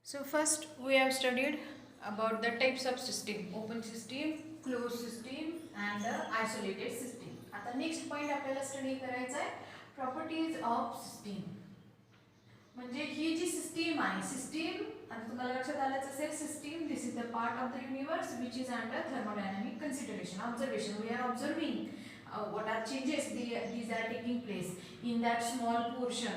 So first we have studied about the types of system, open system, closed system and isolated system. आता next point आपल्याला study करायचा आहे properties of system. म्हणजे ही जी system आहे system आता तुम्हाला लक्षात आलंच असेल system this is the part of the universe which is under thermodynamic consideration observation we are observing what are changes these are taking place in that small portion.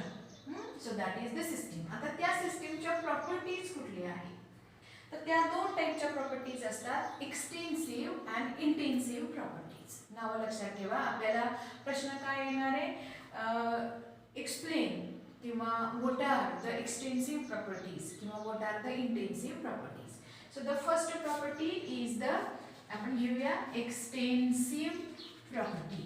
So that is the system. आता त्या सिस्टीमच्या properties कुठल्या आहेत तर त्या दोन टाइपच्या properties असतात एक्सटेन्सिव्ह अँड इंटेन्सिव्ह प्रॉपर्टीज. नाव लक्षात ठेवा. आपल्याला प्रश्न काय येणार आहे एक्सप्लेन किंवा what are the extensive properties किंवा what are the intensive properties. So the first property is the आपण घेऊया extensive property.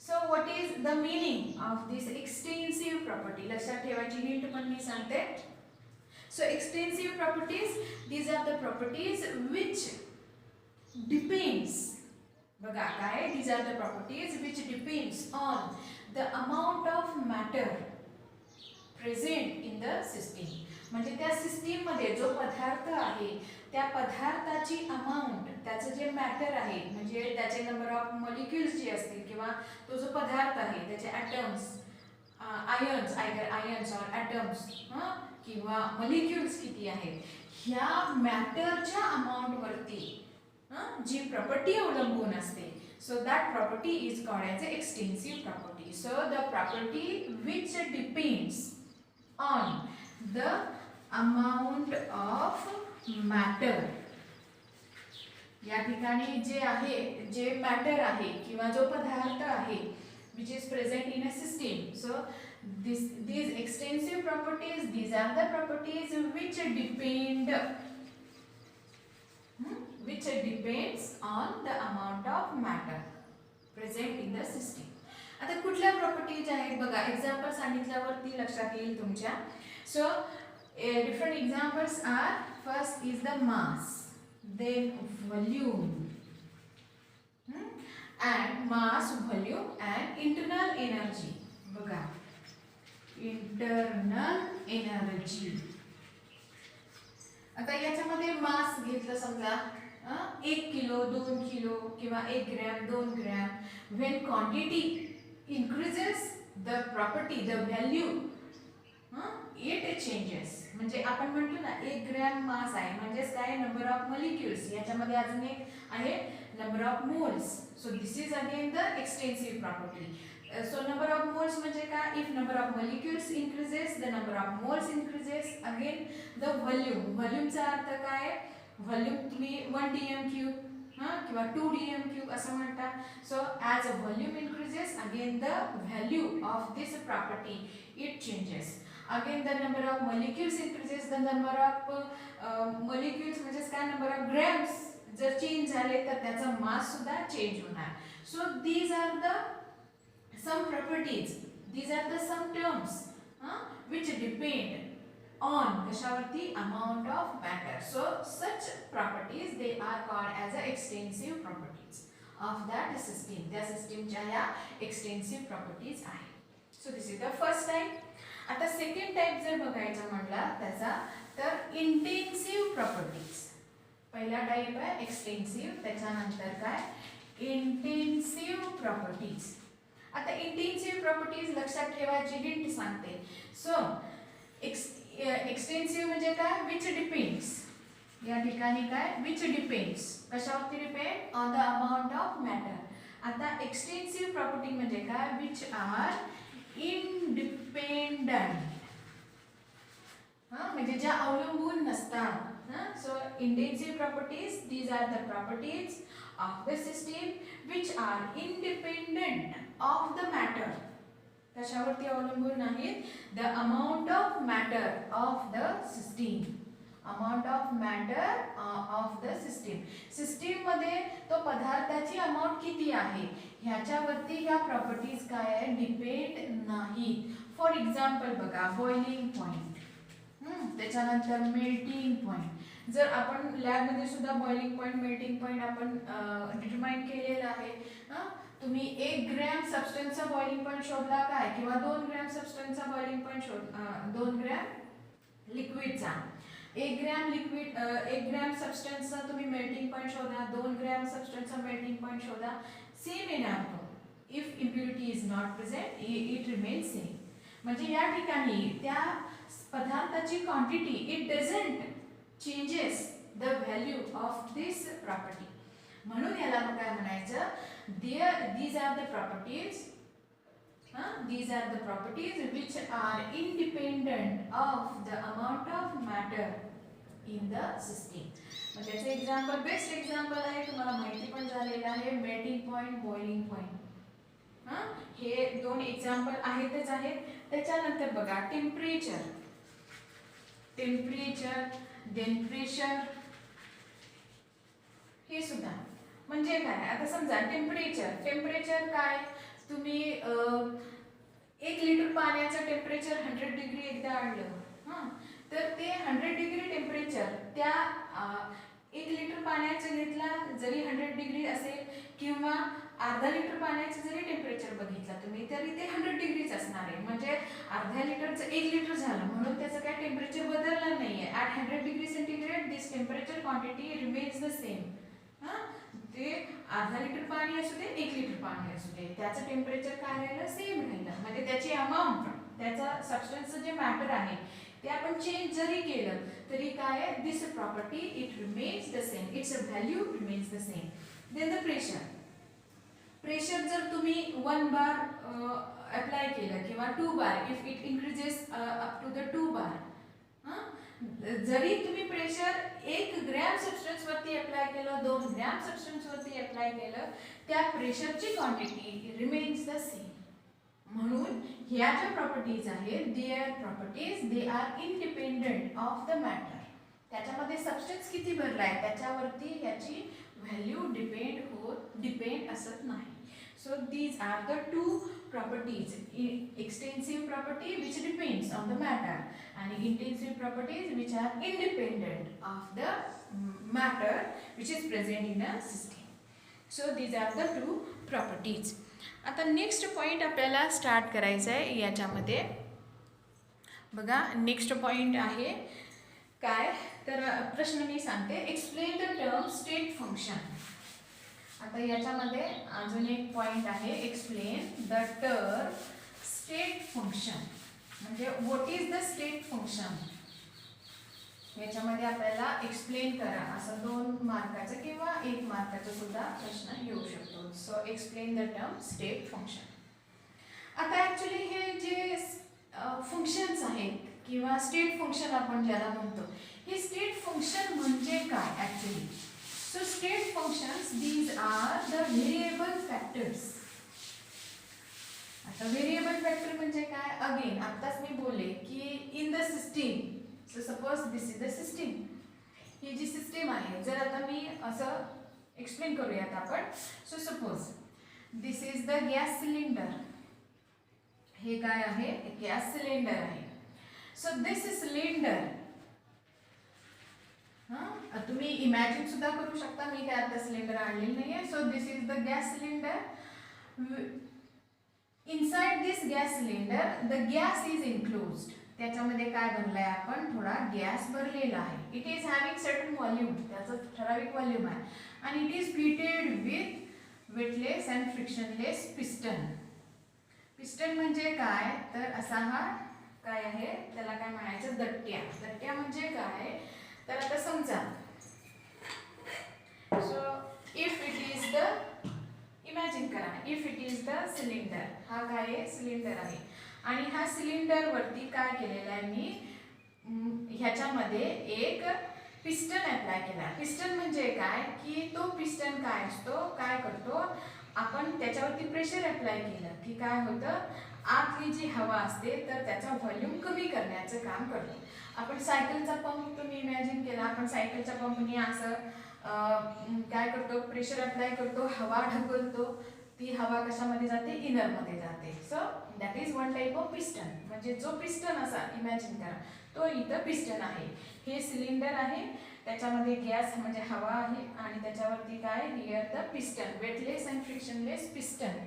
So what is the meaning of this extensive property? लक्षात ठेवायची हिंट पण मी सांगते. So extensive properties these are the properties which depends बघा काय these are the properties which depends on the amount of matter present in the system. म्हणजे त्या system मध्ये जो पदार्थ आहे त्या पदार्थाची अमाउंट त्याचं जे मॅटर आहे म्हणजे त्याचे नंबर ऑफ मॉलिक्युल्स जे असतील किंवा तो जो पदार्थ आहे त्याचे atoms ions ions or atoms किंवा मॉलिक्युल्स किती आहेत ह्या मॅटरच्या अमाउंटवरती जी प्रॉपर्टी अवलंबून असते. So that property is called as extensive property. So the property which depends on the amount of matter. या ठिकाणी जे आहे जे मॅटर आहे किंवा जो पदार्थ आहे which is present in a system. So these extensive properties these are the properties which depends on the amount of matter present in the system. आता कुठल्या प्रॉपर्टीज आहेत बघा एक्झाम्पल सांगितल्यावरती लक्षात येईल तुमच्या. So different examples are first is the mass, then volume, and mass, volume and internal energy. बघा internal energy. आता याच्यामध्ये मास घेतलं समजा 1 किलो 2 किलो किंवा 1 gram 2 gram. when quantity increases the property the value it changes. म्हणजे आपण म्हणतो ना 1 ग्रॅम मास आहे म्हणजेच काय नंबर ऑफ मॉलिक्युल्स याच्यामध्ये अजून एक आहे number of moles. So this is again the extensive property. So number of moles म्हणजे काय if number of molecules increases the number of moles increases. Again the volume व्हॉल्यूमचा अर्थ काय व्हॉल्यूम तुम्ही 1 dm क्यूब किंवा 2 dm क्यूब असं म्हणता. So as a volume increases again the value of this property it changes. Again the number of molecules increases the number of molecules म्हणजे काय number of grams जर change झाले तर त्याचा मास सुद्धा चेंज होणार. So these are the some properties these are the some terms which depend on कशावरती amount of matter. So such properties they are called as a extensive properties of that system. त्या सिस्टीमच्या या extensive properties आहेत. So this is the first type. आता second type जर बघायचा म्हटला त्याचा तर इंटेन्सिव्ह प्रॉपर्टीज. पहिला टाइप आहे एक्सटेन्सिव्ह त्याच्यानंतर काय इंटेन्सिव्ह प्रॉपर्टीज. आता इंटेन्सिव्ह प्रॉपर्टीज लक्षात ठेवायची हिंट सांगते. सो एक्सटेन्सिव्ह म्हणजे काय विच डिपेंड्स या ठिकाणी काय विच डिपेंड्स कशावरती depend on the amount of matter. आता एक्सटेन्सिव्ह प्रॉपर्टी म्हणजे काय विच आर independent म्हणजे ज्या अवलंबून नसतात. So intensive properties these are the properties of the system which are independent of the matter. कशावरती अवलंबून नाहीत the amount of matter of the system. amount of matter of the system. System मध्ये तो पदार्थाची amount किती आहे ह्याच्यावरती ह्या properties काय आहे डिपेंड नाही. फॉर एक्झाम्पल बघा बॉइलिंग पॉइंट त्याच्यानंतर मेल्टिंग पॉइंट. जर आपण लॅबमध्ये सुद्धा बॉइलिंग पॉइंट मेल्टिंग पॉइंट आपण डिटरमाइन केलेला आहे. तुम्ही 1 ग्रॅम सबस्टन्सचा बॉइलिंग पॉइंट शोधला काय किंवा 2 ग्रॅम सबस्टन्सचा बॉइलिंग पॉइंट 2 ग्रॅम लिक्विडचा 1 ग्रॅम लिक्विड 1 ग्रॅम सबस्टन्सचा तुम्ही मेल्टिंग पॉईंट शोधा, 2 ग्रॅम सबस्टन्सचा मेल्टिंग पॉईंट शोधा, सेम येणार तो. If impurity is not present it remains same. म्हणजे या ठिकाणी त्या पदार्थाची quantity it doesn't changes the value of this property. म्हणून याला मग काय म्हणायचं, these are the properties these are the properties which are independent of the amount of matter in the system. मग त्याचं एक्झाम्पल, बेस्ट एक्झाम्पल आहे, तुम्हाला माहिती पण झालेलं आहे, मेल्टिंग पॉईंट, बॉइलिंग पॉईंट. हे 2 एक्झाम्पल आहेतच आहेत. त्याच्यानंतर बघा टेम्परेचर, देन प्रेशर, हे सुद्धा म्हणजे काय. आता समजा टेम्परेचर काय, तुम्ही 1 लिटर पाण्याचं टेम्परेचर 100 डिग्री एकदा आणलं, तर ते 100 डिग्री टेम्परेचर त्या 1 लिटर पाण्याचं घेतला जरी 100 डिग्री असेल, किंवा अर्धा लिटर पाण्याचं जरी टेम्परेचर बघितलं तुम्ही तरी ते 100 डिग्रीच असणार आहे. म्हणजे अर्ध्या लिटरचं 1 लिटर झालं म्हणून त्याचं काय टेम्परेचर बदलणार नाहीये. At 100 degree centigrade this temperature quantity remains the same. ते अर्धा लिटर पाणी असू दे, 1 लिटर पाणी असू दे, त्याचं टेम्परेचर काय राहिलं, सेम राहिलं. म्हणजे त्याची अमाऊंट, त्याचा सबस्टन्सचं जे मॅटर आहे ते आपण चेंज जरी केलं तरी काय, this property it remains the same, its value remains the same. Then the pressure जर तुम्ही 1 बार अप्लाय केलं किंवा 2 bar, if it increases up to the 2 bar, जरी तुम्ही प्रेशर 1 ग्रॅम सबस्टन्स वरती अप्लाय केलं, 2 ग्रॅम सबस्टन्स वरती अप्लाय केलं, त्या प्रेशरची क्वांटिटी रिमेन्स द सेम. म्हणून ह्या ज्या प्रॉपर्टीज आहेत, their properties they are independent of the matter. त्याच्यामध्ये सबस्टन्स किती भरलाय त्याच्यावरती याची व्हॅल्यू डिपेंड असत नाही. So these are the 2 properties, extensive property which depends on the matter and intensive properties which are independent of the matter which is present in a system. So these are the 2 properties. आता next point आपल्याला start करायचं आहे याच्यामध्ये. बघा next point आहे काय, तर प्रश्न मी सांगते, explain the term state function. आता याच्यामध्ये अजून एक पॉइंट आहे, explain the term state function. म्हणजे what is the state function. याच्यामध्ये आपल्याला एक्सप्लेन करा, असं 2 मार्काचं किंवा 1 मार्काचा सुद्धा प्रश्न येऊ शकतो. So explain the term state function. आता ॲक्च्युली हे जे फंक्शन्स आहेत किंवा स्टेट फंक्शन आपण ज्याला म्हणतो, हे स्टेट फंक्शन म्हणजे काय actually. So state functions, these are the variable factors. आता variable factor म्हणजे काय, अगेन आत्ताच मी बोलले की in the system, so suppose this is the system. ही जी सिस्टीम आहे, जर आता मी असं एक्सप्लेन करूयात आपण. So suppose this is the gas cylinder. हे काय आहे, गॅस सिलेंडर आहे. सो दिस सिलेंडर, तुम्ही इमॅजिन सुद्धा करू शकता, मी काय आता सिलेंडर आणलेलं नाहीये. So this is the gas cylinder. Inside this gas cylinder the gas is enclosed. त्याच्यामध्ये काय भरलाय आपण, थोडा गॅस भरलेला आहे. It is having certain volume, त्याचं ठराविक व्हॉल्यूम आहे, आणि it is fitted with weightless and frictionless piston. Piston म्हणजे काय, तर असा हा काय आहे, त्याला काय म्हणायचं, दट्ट्या म्हणजे काय, तर आता समजा, so if it is the, imagine करा, if it is the cylinder. हा काय आहे, सिलेंडर आहे, आणि हा सिलेंडर वरती काय केलेलं आहे मी, ह्याच्यामध्ये एक पिस्टन अप्लाय केला. पिस्टन म्हणजे काय की तो पिस्टन काय असतो, काय करतो आपण, त्याच्यावरती प्रेशर अप्लाय केलं की काय होतं, आतली जी हवा असते तर त्याचा व्हॉल्यूम कमी करण्याचं काम करतो. आपण सायकलचा पंप तुम्ही इमॅजिन केला, आपण सायकलच्या पंपनी असं काय करतो, प्रेशर अप्लाय करतो, हवा ढकलतो, ती हवा कशामध्ये जाते, इनरमध्ये जाते. So that is one type of piston. म्हणजे जो पिस्टन असा इमॅजिन करा, तो इथं पिस्टन आहे. हे सिलेंडर आहे, त्याच्यामध्ये गॅस म्हणजे हवा आहे, आणि त्याच्यावरती काय, here the piston, weightless and frictionless piston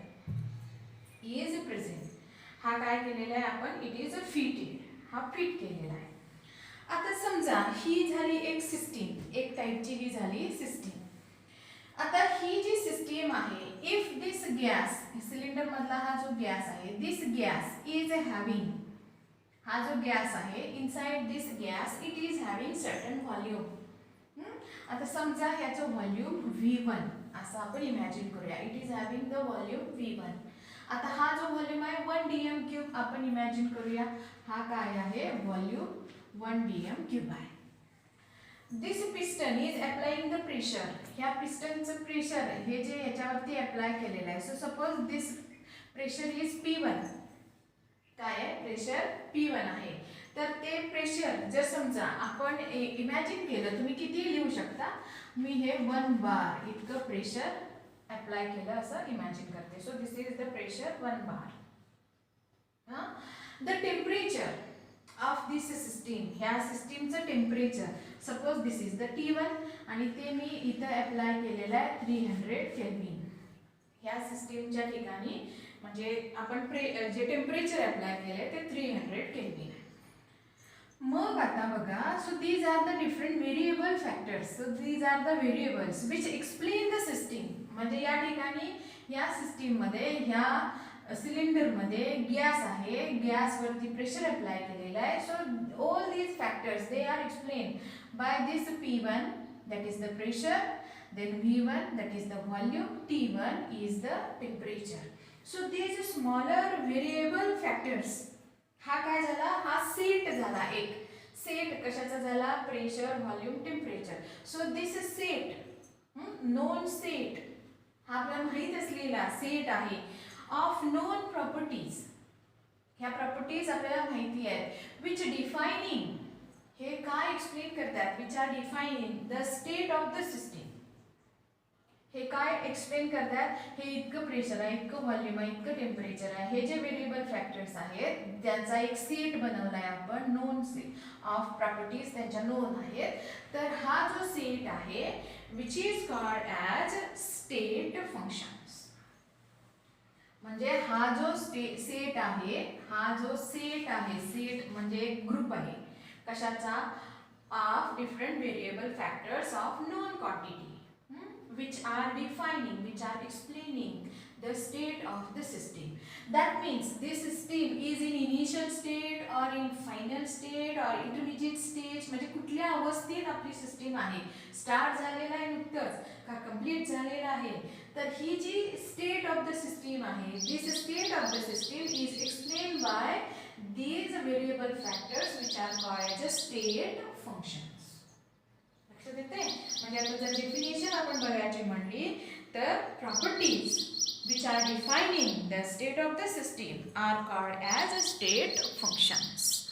is present. हा काय केलेला आहे आपण, इट इज फिटेड, हा फिट केलेला आहे. आता समजा ही झाली एक सिस्टीम, एक टाईपची ही झाली सिस्टीम. आता ही जी सिस्टीम आहे, इफ दिस गॅस, सिलेंडर मधला हा जो गॅस आहे, दिस गॅस इज हॅव्हिंग, हा जो गॅस आहे, inside this gas it is having certain volume. आता समजा ह्याचं व्हॉल्यूम V1 असं आपण इमॅजिन करूया. It is having the volume V1. आता हा जो व्हॉल्यूम आहे 1 dm³ आपण इमॅजिन करूया. हा काय आहे? व्हॉल्यूम 1 dm³ आहे. This piston is applying the pressure. ह्या पिस्टनचं प्रेशर हे जे याच्यावरती अप्लाय केलेलं आहे. So suppose this pressure is P1. काय आहे? प्रेशर P1 आहे. तर ते प्रेशर जर समजा आपण इमॅजिन केलं, तुम्ही किती लिहू शकता, मी हे 1 बार इतकं प्रेशर अप्लाय केलं असं इमॅजिन करते. So this is the pressure 1 bar. The temperature of this system, ह्या सिस्टीमचं temperature, suppose this is the T1 आणि ते मी इथं अप्लाय केलेलं आहे 300 केल्विन. ह्या सिस्टीमच्या ठिकाणी म्हणजे आपण जे टेम्परेचर अप्लाय केले ते 300 केल्विन आहे. मग आता बघा, so these are the different variable factors. So these are the variables which explain the system. म्हणजे या ठिकाणी या सिस्टीममध्ये ह्या सिलेंडरमध्ये गॅस आहे, गॅसवरती प्रेशर अप्लाय केलेलं आहे. So all these factors they are explain by this P1 that is the pressure, then V1 that is the volume, T1 is the temperature. So these smaller variable factors, हा काय झाला? हा set झाला. एक set कशाचा झाला? Pressure, volume, temperature. So this set, non set, हा आपल्याला माहित असलेला सेट आहे ऑफ नोन प्रॉपर्टीज. ह्या प्रॉपर्टीज आपल्याला माहिती आहेत. विच डिफाइनिंग, हे काय एक्सप्लेन करतात? Which are defining the state of the system. हे काय एक्सप्लेन करतात? हे इतकं प्रेशर आहे, इतकं व्हॉल्यूम आहे, इतकं टेम्परेचर आहे. हे जे व्हेरिएबल फॅक्टर्स आहेत त्यांचा एक सेट बनवलाय आपण, नोन सेट ऑफ प्रॉपर्टीज त्यांच्या नोन आहेत. तर हा जो सेट आहे which is called as state functions. म्हणजे हा जो सेट आहे, हा जो सेट आहे, सेट म्हणजे ग्रुप आहे कशाचा? Of different variable factors of non quantity which are defining, which are explaining the state of the system. That means this system is in initial state or in final state or intermediate stage. म्हणजे कुठल्या अवस्थेत आपली system आहे? Start झालेला आहे नुकतंच का complete झालेला आहे? तर ही जी स्टेट ऑफ द सिस्टीम आहे, this state of the system is explain by these variable factors which are called as state functions. लक्षात येते? म्हणजे आता जर डेफिनेशन आपण बघायची म्हणली तर properties which are defining the state of the system are called as state functions.